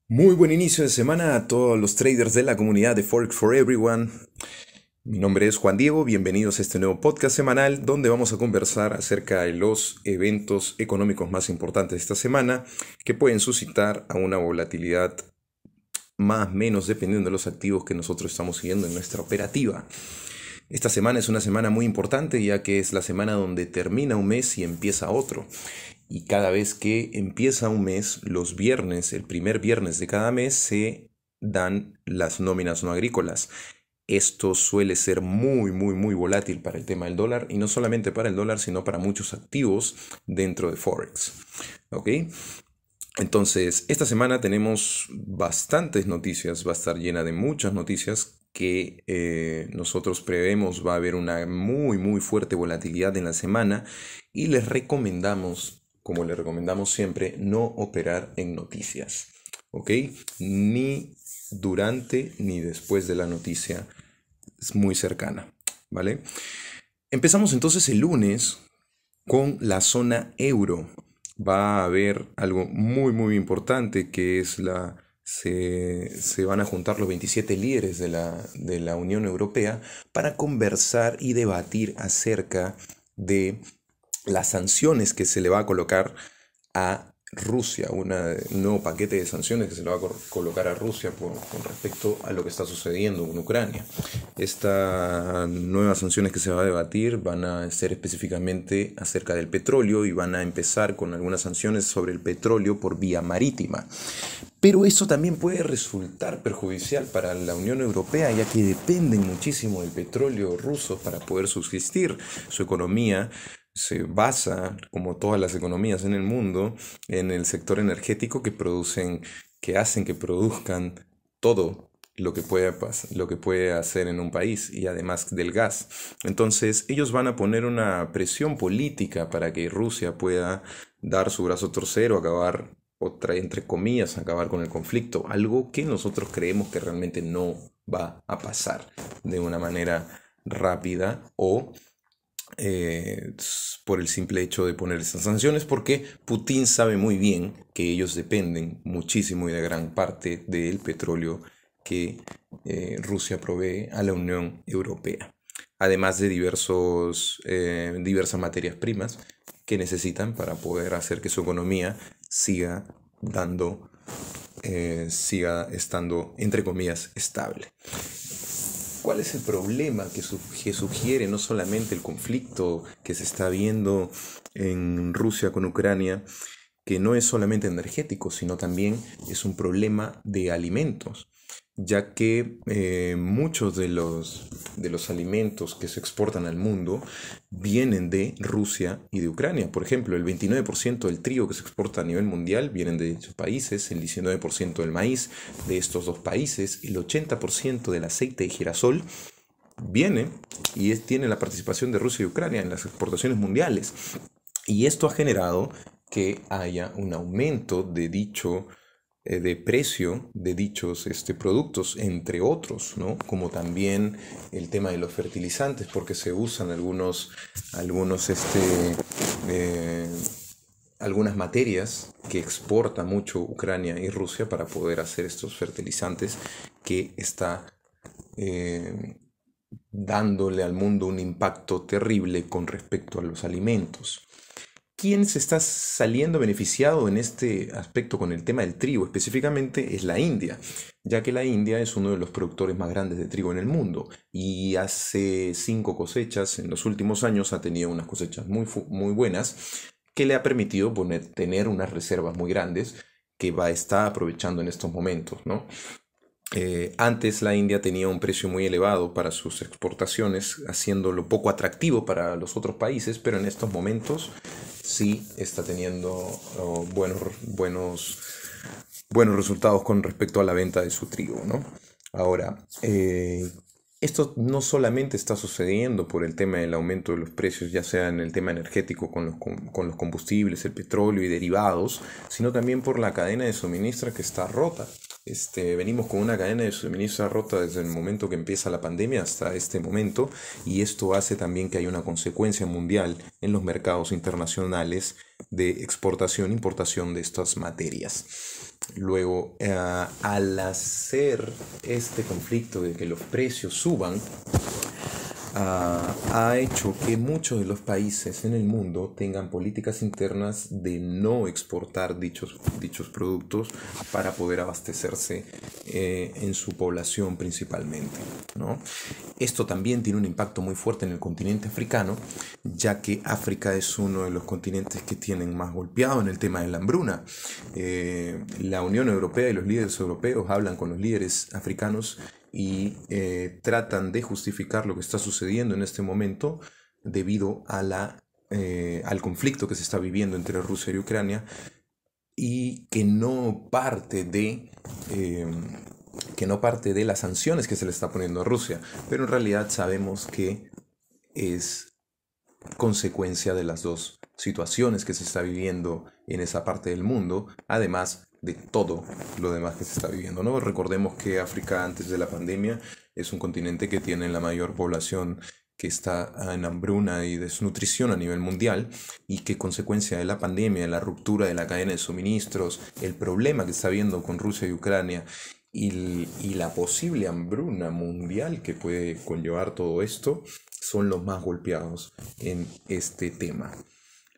Muy buen inicio de semana a todos los traders de la comunidad de Forex for Everyone. Mi nombre es Juan Diego, bienvenidos a este nuevo podcast semanal donde vamos a conversar acerca de los eventos económicos más importantes de esta semana que pueden suscitar a una volatilidad más o menos dependiendo de los activos que nosotros estamos siguiendo en nuestra operativa. Esta semana es una semana muy importante ya que es la semana donde termina un mes y empieza otro. Y cada vez que empieza un mes, los viernes, el primer viernes de cada mes, se dan las nóminas no agrícolas. Esto suele ser muy volátil para el tema del dólar y no solamente para el dólar, sino para muchos activos dentro de Forex. ¿Ok? Entonces, esta semana tenemos bastantes noticias, va a estar llena de muchas noticias que nosotros prevemos va a haber una muy fuerte volatilidad en la semana y les recomendamos, como les recomendamos siempre, no operar en noticias, ¿ok? Ni durante ni después de la noticia es muy cercana, ¿vale? Empezamos entonces el lunes con la zona euro. Va a haber algo muy importante que es se van a juntar los 27 líderes de la Unión Europea para conversar y debatir acerca de las sanciones que se le va a colocar a Rusia, un nuevo paquete de sanciones que se le va a colocar a Rusia con respecto a lo que está sucediendo en Ucrania. Estas nuevas sanciones que se va a debatir van a ser específicamente acerca del petróleo y van a empezar con algunas sanciones sobre el petróleo por vía marítima. Pero eso también puede resultar perjudicial para la Unión Europea, ya que dependen muchísimo del petróleo ruso para poder subsistir. Su economía se basa, como todas las economías en el mundo, en el sector energético que hacen que produzcan todo lo que puede hacer en un país y además del gas. Entonces, ellos van a poner una presión política para que Rusia pueda dar su brazo torcero, acabar otra, entre comillas, acabar con el conflicto, algo que nosotros creemos que realmente no va a pasar de una manera rápida o por el simple hecho de poner esas sanciones, porque Putin sabe muy bien que ellos dependen muchísimo y de gran parte del petróleo que Rusia provee a la Unión Europea, además de diversas materias primas que necesitan para poder hacer que su economía siga dando, siga estando, entre comillas, estable. ¿Cuál es el problema que sugiere no solamente el conflicto que se está viendo en Rusia con Ucrania, que no es solamente energético, sino también es un problema de alimentos, ya que muchos de los alimentos que se exportan al mundo vienen de Rusia y de Ucrania? Por ejemplo, el 29% del trigo que se exporta a nivel mundial vienen de dichos países, el 19% del maíz de estos dos países, el 80% del aceite de girasol viene tiene la participación de Rusia y Ucrania en las exportaciones mundiales. Y esto ha generado que haya un aumento de precio de dichos productos, entre otros, ¿no? Como también el tema de los fertilizantes, porque se usan algunos eh, algunas materias que exporta mucho Ucrania y Rusia para poder hacer estos fertilizantes que está eh, dándole al mundo un impacto terrible con respecto a los alimentos. ¿Quién se está saliendo beneficiado en este aspecto con el tema del trigo? Específicamente es la India, ya que la India es uno de los productores más grandes de trigo en el mundo y hace 5 cosechas, en los últimos años ha tenido unas cosechas muy buenas que le ha permitido tener unas reservas muy grandes que va a estar aprovechando en estos momentos, ¿no? Antes la India tenía un precio muy elevado para sus exportaciones, haciéndolo poco atractivo para los otros países, pero en estos momentos sí está teniendo buenos resultados con respecto a la venta de su trigo, ¿no? Ahora, esto no solamente está sucediendo por el tema del aumento de los precios, ya sea en el tema energético con los combustibles, el petróleo y derivados, sino también por la cadena de suministro que está rota. Venimos con una cadena de suministro rota desde el momento que empieza la pandemia hasta este momento, y esto hace también que haya una consecuencia mundial en los mercados internacionales de exportación e importación de estas materias. Luego, al hacer este conflicto de que los precios suban, ha hecho que muchos de los países en el mundo tengan políticas internas de no exportar dichos productos para poder abastecerse en su población principalmente, ¿no? Esto también tiene un impacto muy fuerte en el continente africano, ya que África es uno de los continentes que tienen más golpeado en el tema de la hambruna. La Unión Europea y los líderes europeos hablan con los líderes africanos y tratan de justificar lo que está sucediendo en este momento debido a al conflicto que se está viviendo entre Rusia y Ucrania, y que no parte de las sanciones que se le está poniendo a Rusia, pero en realidad sabemos que es consecuencia de las dos situaciones que se está viviendo en esa parte del mundo, además de todo lo demás que se está viviendo, ¿no? Recordemos que África antes de la pandemia es un continente que tiene la mayor población que está en hambruna y desnutrición a nivel mundial, y que consecuencia de la pandemia, de la ruptura de la cadena de suministros, el problema que está habiendo con Rusia y Ucrania y la posible hambruna mundial que puede conllevar todo esto, son los más golpeados en este tema.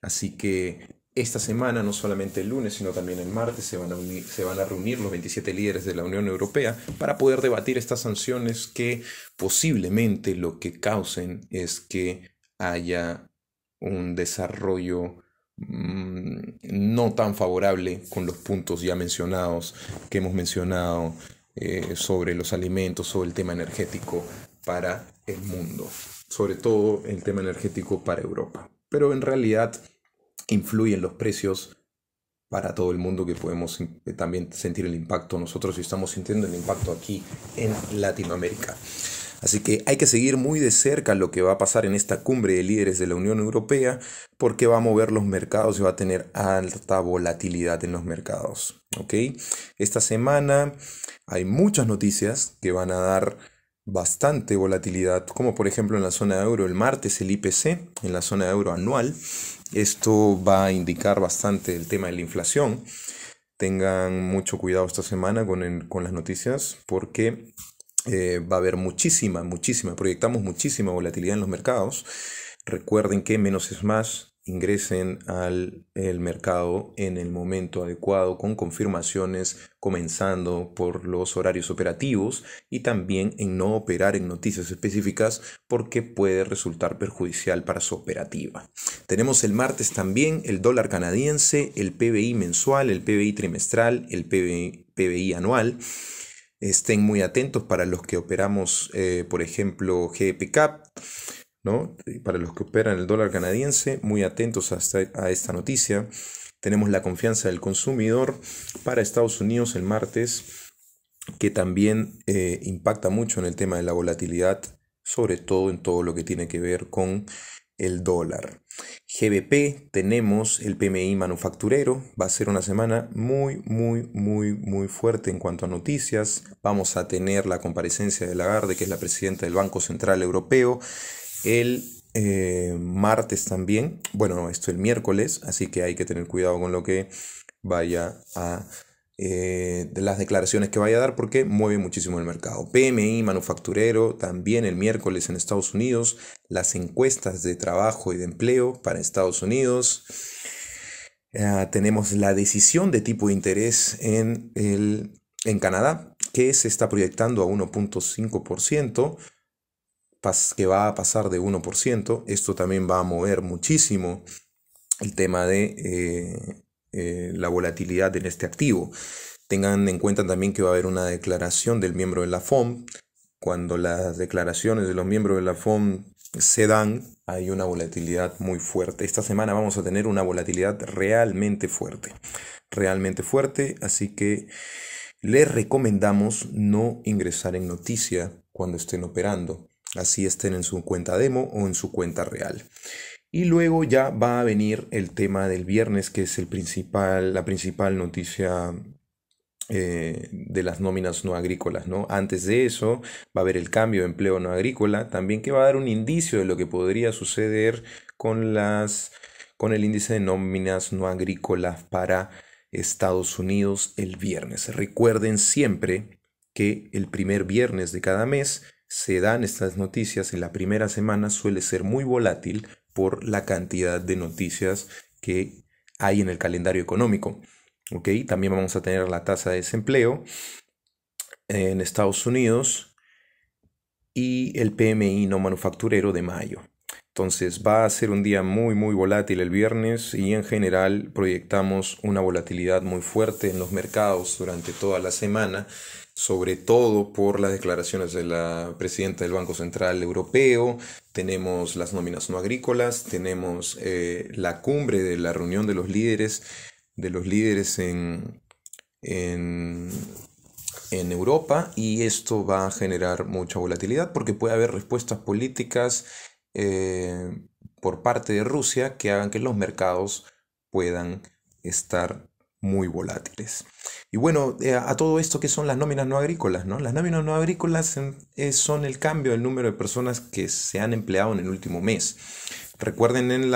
Así que esta semana, no solamente el lunes, sino también el martes, se van a reunir los 27 líderes de la Unión Europea para poder debatir estas sanciones que posiblemente lo que causen es que haya un desarrollo no tan favorable con los puntos ya mencionados, que hemos mencionado sobre los alimentos, sobre el tema energético para el mundo, sobre todo el tema energético para Europa. Pero en realidad influyen los precios para todo el mundo, que podemos también sentir el impacto nosotros, y estamos sintiendo el impacto aquí en Latinoamérica. Así que hay que seguir muy de cerca lo que va a pasar en esta cumbre de líderes de la Unión Europea, porque va a mover los mercados y va a tener alta volatilidad en los mercados. ¿Ok? Esta semana hay muchas noticias que van a dar bastante volatilidad, como por ejemplo en la zona euro el martes el IPC, en la zona euro anual. Esto va a indicar bastante el tema de la inflación. Tengan mucho cuidado esta semana con las noticias, porque va a haber proyectamos muchísima volatilidad en los mercados. Recuerden que menos es más. Ingresen al el mercado en el momento adecuado, con confirmaciones comenzando por los horarios operativos, y también en no operar en noticias específicas, porque puede resultar perjudicial para su operativa. Tenemos el martes también el dólar canadiense, el PBI mensual, el PBI trimestral, el PBI anual. Estén muy atentos para los que operamos, por ejemplo, GEPCAP, ¿no? Para los que operan el dólar canadiense, muy atentos a esta noticia. Tenemos la confianza del consumidor para Estados Unidos el martes, que también impacta mucho en el tema de la volatilidad, sobre todo en todo lo que tiene que ver con el dólar. GBP, tenemos el PMI manufacturero. Va a ser una semana muy fuerte en cuanto a noticias. Vamos a tener la comparecencia de Lagarde, que es la presidenta del Banco Central Europeo, el martes también. Bueno, esto el miércoles, así que hay que tener cuidado con lo que vaya de las declaraciones que vaya a dar, porque mueve muchísimo el mercado. PMI manufacturero también el miércoles en Estados Unidos. Las encuestas de trabajo y de empleo para Estados Unidos. Tenemos la decisión de tipo de interés en Canadá, que se está proyectando a 1.5%, que va a pasar de 1%. Esto también va a mover muchísimo el tema de la volatilidad en este activo. Tengan en cuenta también que va a haber una declaración del miembro de la FOM. Cuando las declaraciones de los miembros de la FOM se dan, hay una volatilidad muy fuerte. Esta semana vamos a tener una volatilidad realmente fuerte, así que les recomendamos no ingresar en noticia cuando estén operando, así estén en su cuenta demo o en su cuenta real. Y luego ya va a venir el tema del viernes, que es la principal noticia de las nóminas no agrícolas, ¿no? Antes de eso va a haber el cambio de empleo no agrícola, también, que va a dar un indicio de lo que podría suceder con el índice de nóminas no agrícolas para Estados Unidos el viernes. Recuerden siempre que el primer viernes de cada mes se dan estas noticias y la primera semana suele ser muy volátil por la cantidad de noticias que hay en el calendario económico. ¿Ok? También vamos a tener la tasa de desempleo en Estados Unidos y el PMI no manufacturero de mayo. Entonces va a ser un día muy volátil el viernes y en general proyectamos una volatilidad muy fuerte en los mercados durante toda la semana, sobre todo por las declaraciones de la presidenta del Banco Central Europeo. Tenemos las nóminas no agrícolas, tenemos la cumbre de la reunión de los líderes en Europa, y esto va a generar mucha volatilidad porque puede haber respuestas políticas eh, por parte de Rusia que hagan que los mercados puedan estar muy volátiles. Y bueno, a todo esto, ¿qué son las nóminas no agrícolas, no? Las nóminas no agrícolas son el cambio del número de personas que se han empleado en el último mes. Recuerden en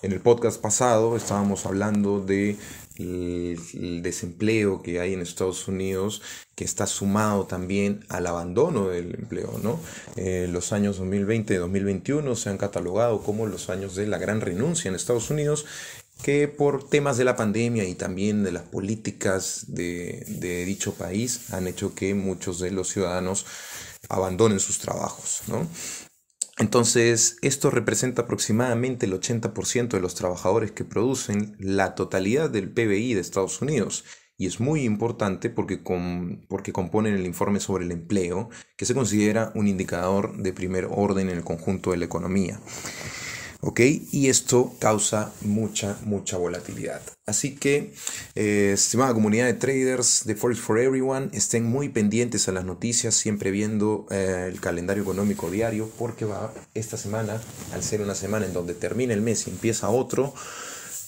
el podcast pasado estábamos hablando de el desempleo que hay en Estados Unidos, que está sumado también al abandono del empleo, ¿no? Los años 2020 y 2021 se han catalogado como los años de la gran renuncia en Estados Unidos, que por temas de la pandemia y también de las políticas de dicho país han hecho que muchos de los ciudadanos abandonen sus trabajos, ¿no? Entonces, esto representa aproximadamente el 80% de los trabajadores que producen la totalidad del PBI de Estados Unidos. Y es muy importante porque componen el informe sobre el empleo, que se considera un indicador de primer orden en el conjunto de la economía. ¿Ok? Y esto causa mucha volatilidad. Así que, estimada comunidad de traders de Forex for Everyone, estén muy pendientes a las noticias, siempre viendo el calendario económico diario, porque esta semana, al ser una semana en donde termina el mes y empieza otro,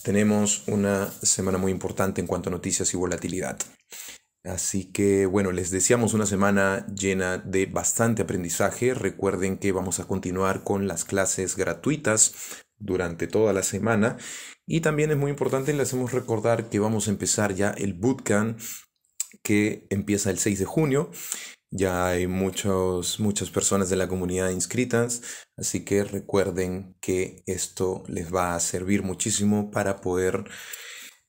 tenemos una semana muy importante en cuanto a noticias y volatilidad. Así que bueno, les deseamos una semana llena de bastante aprendizaje. Recuerden que vamos a continuar con las clases gratuitas durante toda la semana. Y también es muy importante, les hacemos recordar que vamos a empezar ya el bootcamp que empieza el 6 de junio. Ya hay muchas personas de la comunidad inscritas, así que recuerden que esto les va a servir muchísimo para poder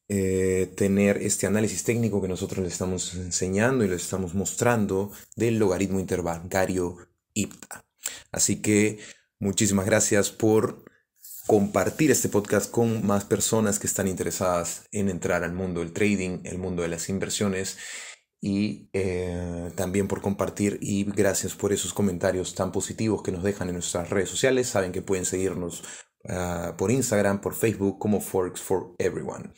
tener este análisis técnico que nosotros les estamos enseñando y les estamos mostrando del logaritmo interbancario IPTA. Así que muchísimas gracias por compartir este podcast con más personas que están interesadas en entrar al mundo del trading, el mundo de las inversiones, y también por compartir, y gracias por esos comentarios tan positivos que nos dejan en nuestras redes sociales. Saben que pueden seguirnos por Instagram, por Facebook como Forex for Everyone.